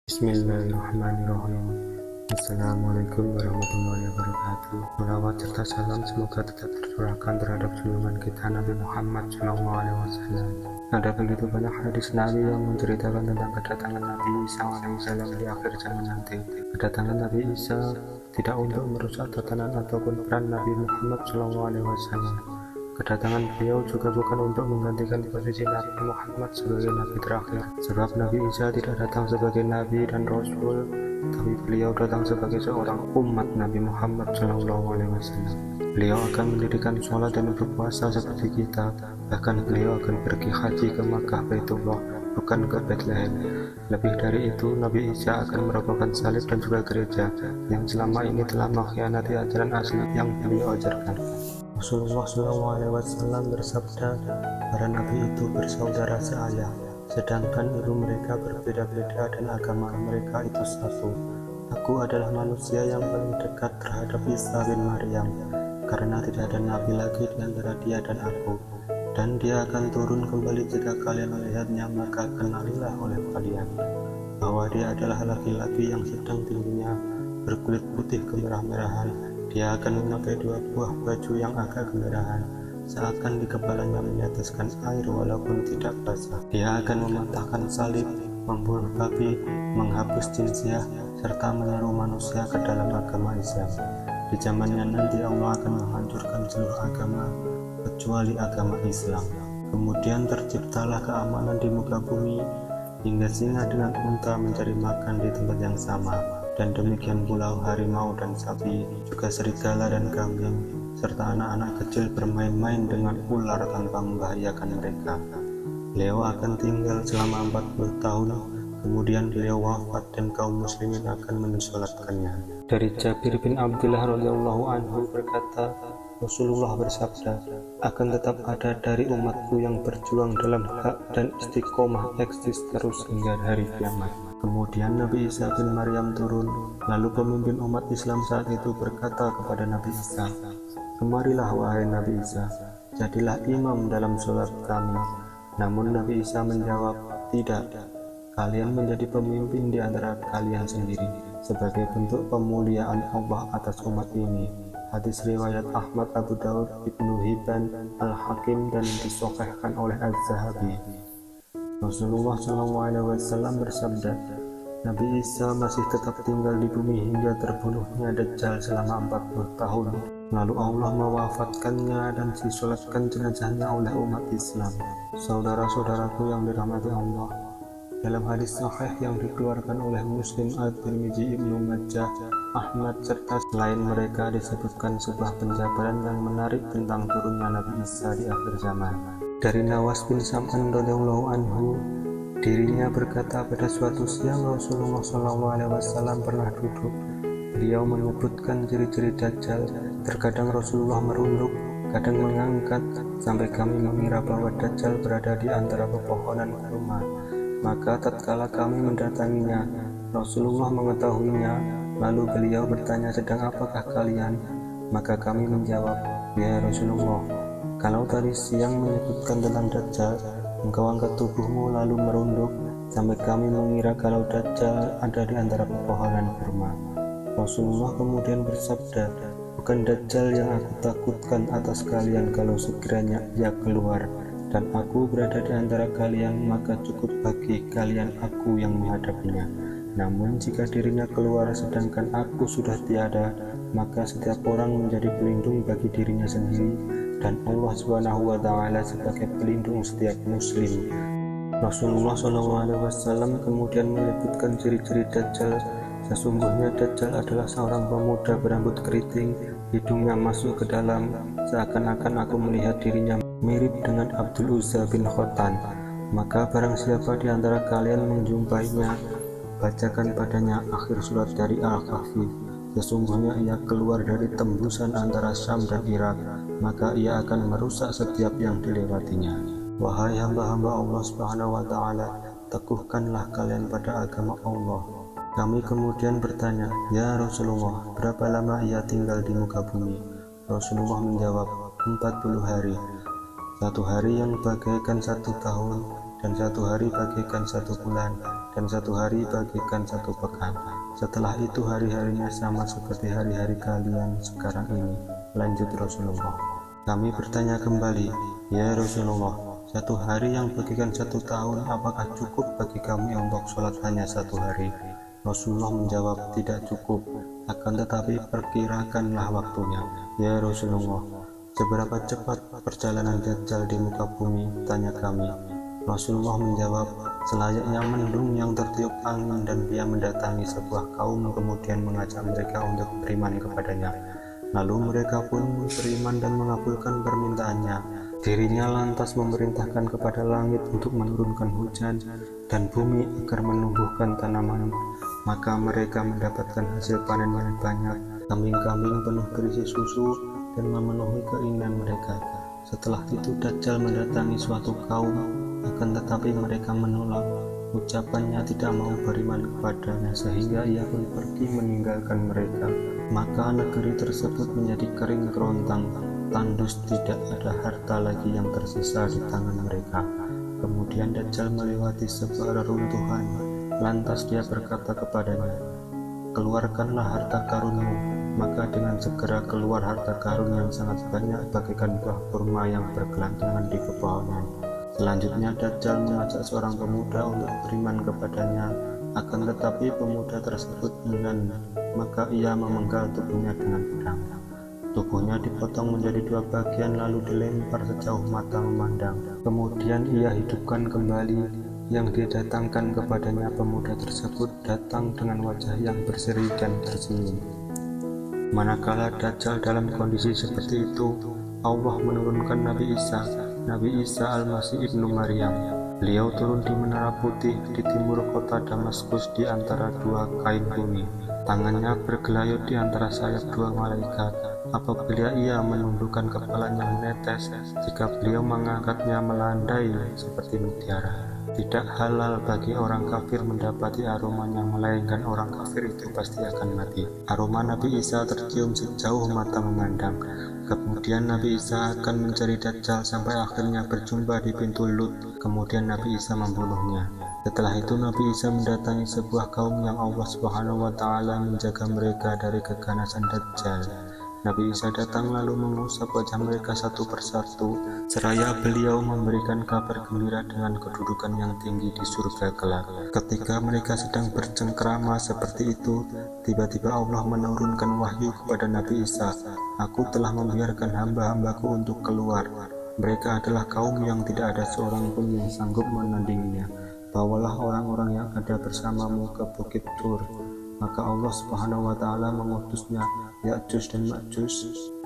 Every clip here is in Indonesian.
Bismillahirrahmanirrahim. Assalamualaikum warahmatullahi wabarakatuh. Salawat serta salam semoga tetap tercurahkan terhadap junjungan kita Nabi Muhammad SAW. Ada begitu banyak hadis Nabi yang menceritakan tentang kedatangan Nabi Isa alaihissalam di akhir zaman nanti. Kedatangan Nabi Isa tidak untuk merusak tatanan ataupun peran Nabi Muhammad SAW. Kedatangan beliau juga bukan untuk menggantikan posisi Nabi Muhammad sebagai Nabi terakhir, sebab Nabi Isa tidak datang sebagai Nabi dan Rasul, tapi beliau datang sebagai seorang umat Nabi Muhammad SAW. Beliau akan mendirikan sholat dan berpuasa seperti kita, bahkan beliau akan pergi haji ke Makkah Baitullah, bukan ke Bethlehem. Lebih dari itu, Nabi Isa akan merobohkan salib dan juga gereja yang selama ini telah mengkhianati ajaran asli yang beliau ajarkan. Rasulullah SAW bersabda, para nabi itu bersaudara seayah, sedangkan ibu mereka berbeda-beda dan agama mereka itu satu. Aku adalah manusia yang paling dekat terhadap Isa bin Maryam, karena tidak ada nabi lagi di antara dia dan aku, dan dia akan turun kembali jika kalian melihatnya, maka kenalilah oleh kalian bahwa dia adalah laki-laki yang sedang tingginya berkulit putih kemerah-merahan. Dia akan memakai dua buah baju yang agak kemerahan, seakan di kepalanya meneteskan air walaupun tidak basah. Dia akan mematahkan salib, membunuh babi, menghapus jizyah, serta menyeru manusia ke dalam agama Islam. Di zamannya nanti Allah akan menghancurkan seluruh agama kecuali agama Islam. Kemudian terciptalah keamanan di muka bumi, hingga singa dengan unta mencari makan di tempat yang sama. Dan demikian pula harimau dan sapi, juga serigala dan kambing, serta anak-anak kecil bermain-main dengan ular tanpa membahayakan mereka. Beliau akan tinggal selama 40 tahun, kemudian beliau wafat dan kaum muslimin akan mensolatkannya. Dari Jabir bin Abdullah radhiyallahu anhu berkata, Rasulullah bersabda, akan tetap ada dari umatku yang berjuang dalam hak dan istiqomah eksis terus hingga hari kiamat. Kemudian Nabi Isa bin Maryam turun, lalu pemimpin umat Islam saat itu berkata kepada Nabi Isa, kemarilah wahai Nabi Isa, jadilah imam dalam sholat kami. Namun Nabi Isa menjawab, tidak, kalian menjadi pemimpin di antara kalian sendiri, sebagai bentuk pemuliaan Allah atas umat ini. Hadis riwayat Ahmad, Abu Daud, Ibnu Hibban, Al-Hakim, dan disahihkan oleh Az-Zahabi. Rasulullah SAW bersabda, Nabi Isa masih tetap tinggal di bumi hingga terbunuhnya Dajjal selama 40 tahun. Lalu Allah mewafatkannya dan disolatkan jenazahnya oleh umat Islam. Saudara-saudaraku yang dirahmati Allah, dalam hadis sahih yang dikeluarkan oleh Muslim, At-Tirmidzi, Ibnu Majah, Ahmad, serta selain mereka disebutkan sebuah penjabaran yang menarik tentang turunnya Nabi Isa di akhir zaman. Dari Nawas bin Sam'an radhiyallahu anhu, dirinya berkata, pada suatu siang Rasulullah SAW pernah duduk. Beliau menyebutkan ciri-ciri Dajjal. Terkadang Rasulullah merunduk, kadang mengangkat, sampai kami mengira bahwa Dajjal berada di antara pepohonan kurma. Maka tatkala kami mendatanginya, Rasulullah mengetahuinya. Lalu beliau bertanya, sedang apakah kalian? Maka kami menjawab, ya Rasulullah, kalau tadi siang menyebutkan tentang Dajjal, engkau angkat tubuhmu lalu merunduk, sampai kami mengira kalau Dajjal ada di antara pepohonan kurma. Rasulullah kemudian bersabda, bukan Dajjal yang aku takutkan atas kalian kalau sekiranya ia keluar, dan aku berada di antara kalian, maka cukup bagi kalian aku yang menghadapinya. Namun jika dirinya keluar sedangkan aku sudah tiada, maka setiap orang menjadi pelindung bagi dirinya sendiri, dan Allah SWT sebagai pelindung setiap muslim. Rasulullah SAW kemudian menyebutkan ciri-ciri Dajjal. Sesungguhnya Dajjal adalah seorang pemuda berambut keriting, hidungnya masuk ke dalam, seakan-akan aku melihat dirinya mirip dengan Abdul Uzza bin Khotan. Maka barang siapa di antara kalian menjumpainya, bacakan padanya akhir surat dari Al-Kahfi. Sesungguhnya ia keluar dari tembusan antara Syam dan Irak, maka ia akan merusak setiap yang dilewatinya. Wahai hamba-hamba Allah SWT, teguhkanlah kalian pada agama Allah. Kami kemudian bertanya, ya Rasulullah, berapa lama ia tinggal di muka bumi? Rasulullah menjawab, 40 hari. Satu hari yang bagaikan 1 tahun, dan 1 hari bagaikan 1 bulan, dan 1 hari bagikan 1 pekan. Setelah itu hari-harinya sama seperti hari-hari kalian sekarang ini. Lanjut Rasulullah. Kami bertanya kembali, ya Rasulullah, 1 hari yang bagikan 1 tahun apakah cukup bagi kami untuk sholat hanya 1 hari? Rasulullah menjawab, tidak cukup, akan tetapi perkirakanlah waktunya. Ya Rasulullah, seberapa cepat perjalanan Dajjal di muka bumi? Tanya kami. Rasulullah menjawab, selayaknya mendung yang tertiup angin dan dia mendatangi sebuah kaum kemudian mengajak mereka untuk beriman kepadanya. Lalu mereka pun beriman dan mengabulkan permintaannya. Dirinya lantas memerintahkan kepada langit untuk menurunkan hujan dan bumi agar menumbuhkan tanaman. Maka mereka mendapatkan hasil panen yang banyak. Kambing-kambing penuh berisi susu dan memenuhi keinginan mereka. Setelah itu Dajjal mendatangi suatu kaum, akan tetapi mereka menolak. Ucapannya tidak mau beriman kepadanya sehingga ia pun pergi meninggalkan mereka. Maka negeri tersebut menjadi kering kerontang, tandus, tidak ada harta lagi yang tersisa di tangan mereka. Kemudian Dajjal melewati sebuah reruntuhan, lantas dia berkata kepadanya, keluarkanlah harta karunmu. Maka dengan segera keluar harta karun yang sangat banyak bagaikan buah kurma yang bergelantungan di pepohonan. Selanjutnya Dajjal mengajak seorang pemuda untuk beriman kepadanya, akan tetapi pemuda tersebut enggan, maka ia memenggal tubuhnya dengan pedang. Tubuhnya dipotong menjadi 2 bagian lalu dilempar sejauh mata memandang. Kemudian ia hidupkan kembali. Yang didatangkan kepadanya pemuda tersebut datang dengan wajah yang berseri dan tersenyum. Manakala Dajjal dalam kondisi seperti itu, Allah menurunkan Nabi Isa Al-Masih ibnu Maryam. Beliau turun di Menara Putih di timur kota Damaskus di antara 2 kain bumi. Tangannya bergelayut di antara sayap 2 malaikat. Apabila ia menundukkan kepalanya menetes, jika beliau mengangkatnya melandai seperti mutiara. Tidak halal bagi orang kafir mendapati aromanya, melainkan orang kafir itu pasti akan mati. Aroma Nabi Isa tercium sejauh mata memandang. Kemudian Nabi Isa akan mencari Dajjal sampai akhirnya berjumpa di pintu Lut. Kemudian Nabi Isa membunuhnya. Setelah itu Nabi Isa mendatangi sebuah kaum yang Allah Subhanahu wa Ta'ala menjaga mereka dari keganasan Dajjal. Nabi Isa datang lalu mengusap wajah mereka satu persatu, seraya beliau memberikan kabar gembira dengan kedudukan yang tinggi di surga kelak. Ketika mereka sedang bercengkrama seperti itu, tiba-tiba Allah menurunkan wahyu kepada Nabi Isa, aku telah membiarkan hamba-hambaku untuk keluar. Mereka adalah kaum yang tidak ada seorang pun yang sanggup menandinginya. Bawalah orang-orang yang ada bersamamu ke Bukit Tur. Maka Allah Subhanahu wa Ta'ala mengutusnya, Ya'juj dan Ma'juj.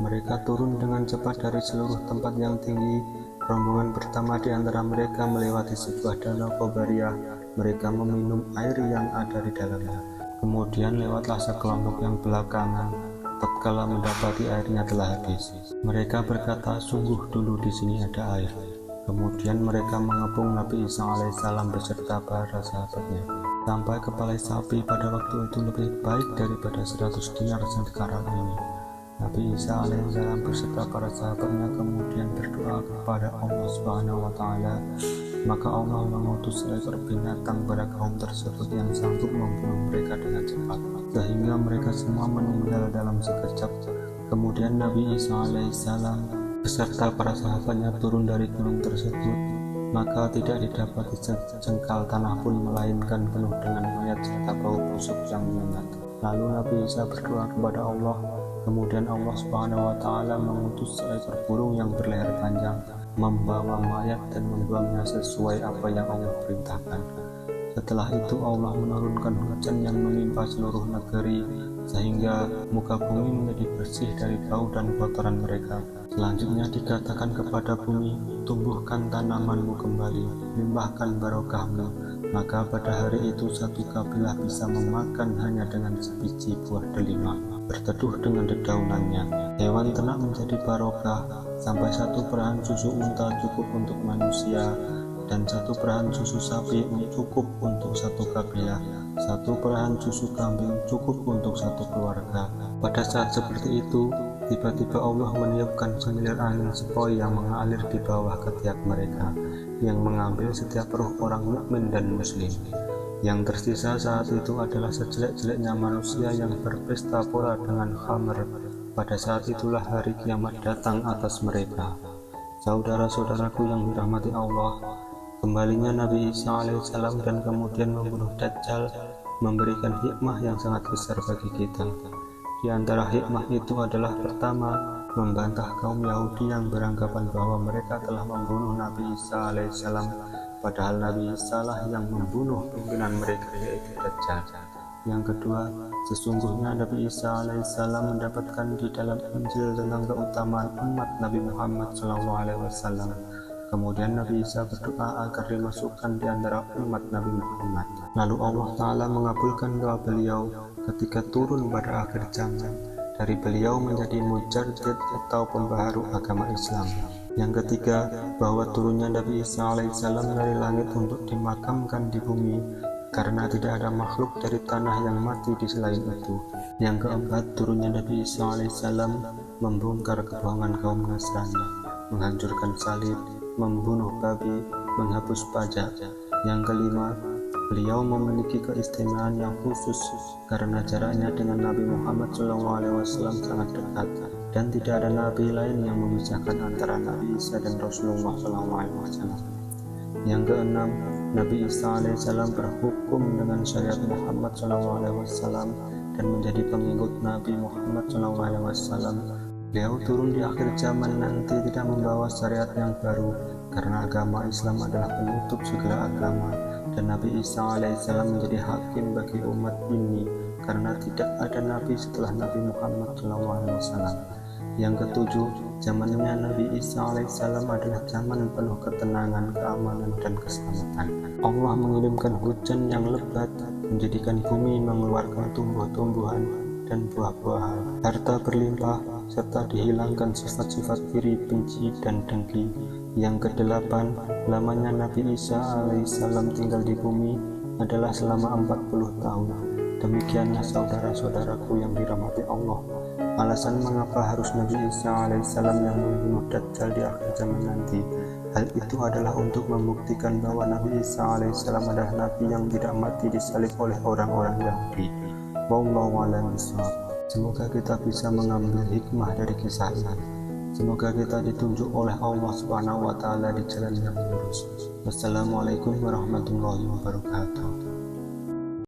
Mereka turun dengan cepat dari seluruh tempat yang tinggi. Rombongan pertama di antara mereka melewati sebuah danau Qabariyah. Mereka meminum air yang ada di dalamnya. Kemudian lewatlah sekelompok yang belakangan. Tatkala mendapati airnya telah habis, mereka berkata, sungguh dulu di sini ada air. Kemudian mereka mengepung Nabi Isa alaihissalam beserta para sahabatnya. Sampai kepala sapi pada waktu itu lebih baik daripada 100 dinar sekarang ini. Nabi Isa alaihissalam beserta para sahabatnya kemudian berdoa kepada Allah Subhanahu wa Ta'ala. Maka Allah mengutus seekor binatang pada kaum tersebut yang sanggup membunuh mereka dengan cepat, sehingga mereka semua meninggal dalam sekejap. Kemudian Nabi Isa alaihissalam beserta para sahabatnya turun dari gunung tersebut. Maka tidak didapati sejengkal tanah pun, melainkan penuh dengan mayat serta bau busuk yang menyengat. Lalu Nabi Isa berdoa kepada Allah. Kemudian Allah Subhanahu wa Ta'ala mengutus seekor burung yang berleher panjang, membawa mayat dan membuangnya sesuai apa yang Allah perintahkan. Setelah itu Allah menurunkan hujan yang menimpa seluruh negeri, sehingga muka bumi menjadi bersih dari bau dan kotoran mereka. Selanjutnya dikatakan kepada bumi, tumbuhkan tanamanmu kembali, limpahkan barokahmu. Maka pada hari itu satu kabilah bisa memakan hanya dengan sebiji buah delima, berteduh dengan dedaunannya. Hewan ternak menjadi barokah, sampai 1 perahan susu unta cukup untuk manusia, dan 1 perahan susu sapi cukup untuk 1 kabilah. 1 perahan susu kambing cukup untuk 1 keluarga. Pada saat seperti itu, tiba-tiba Allah meniupkan semilir angin sepoi yang mengalir di bawah ketiak mereka, yang mengambil setiap ruh orang mukmin dan muslim. Yang tersisa saat itu adalah sejelek-jeleknya manusia yang berpesta pora dengan khamr. Pada saat itulah hari kiamat datang atas mereka. Saudara-saudaraku yang dirahmati Allah, kembalinya Nabi Isa alaihissalam dan kemudian membunuh Dajjal memberikan hikmah yang sangat besar bagi kita. Di antara hikmah itu adalah pertama, membantah kaum Yahudi yang beranggapan bahwa mereka telah membunuh Nabi Isa alaihissalam, padahal Nabi Isa lah yang membunuh pimpinan mereka, yaitu Dajjal. Yang kedua, sesungguhnya Nabi Isa alaihissalam mendapatkan di dalam Injil tentang keutamaan umat Nabi Muhammad SAW. Kemudian Nabi Isa berdoa agar dimasukkan di antara umat Nabi Muhammad. Lalu Allah Ta'ala mengabulkan doa beliau ketika turun pada akhir zaman. Dari beliau menjadi mujaddid atau pembaharu agama Islam. Yang ketiga, bahwa turunnya Nabi Isa alaihissalam dari langit untuk dimakamkan di bumi, karena tidak ada makhluk dari tanah yang mati di selain itu. Yang keempat, turunnya Nabi Isa alaihissalam membongkar kebohongan kaum Nasrani, menghancurkan salib, membunuh babi, menghapus pajak. Yang kelima, beliau memiliki keistimewaan yang khusus karena jaraknya dengan Nabi Muhammad SAW sangat dekat dan tidak ada nabi lain yang memisahkan antara Nabi Isa dan Rasulullah SAW. Yang keenam, Nabi Isa alaihissalam berhukum dengan syariat Muhammad SAW dan menjadi pengikut Nabi Muhammad SAW. Beliau turun di akhir zaman nanti tidak membawa syariat yang baru, karena agama Islam adalah penutup segala agama, dan Nabi Isa alaihissalam menjadi hakim bagi umat ini, karena tidak ada nabi setelah Nabi Muhammad SAW. Yang ketujuh, zamannya Nabi Isa alaihissalam adalah zaman penuh ketenangan, keamanan, dan keselamatan. Allah mengirimkan hujan yang lebat, menjadikan bumi mengeluarkan tumbuh-tumbuhan dan buah-buahan, harta berlimpah, serta dihilangkan sifat-sifat iri, benci, dan dengki. Yang kedelapan, lamanya Nabi Isa alaihissalam tinggal di bumi adalah selama 40 tahun. Demikianlah saudara-saudaraku yang dirahmati Allah, alasan mengapa harus Nabi Isa alaihissalam yang membunuh Dajjal di akhir zaman nanti. Hal itu adalah untuk membuktikan bahwa Nabi Isa alaihissalam adalah nabi yang tidak mati disalib oleh orang-orang Yahudi. Wallahu a'lam bishawab. Semoga kita bisa mengambil hikmah dari kisah ini. Semoga kita ditunjuk oleh Allah Subhanahu wa Ta'ala di jalan yang lurus. Wassalamualaikum warahmatullahi wabarakatuh.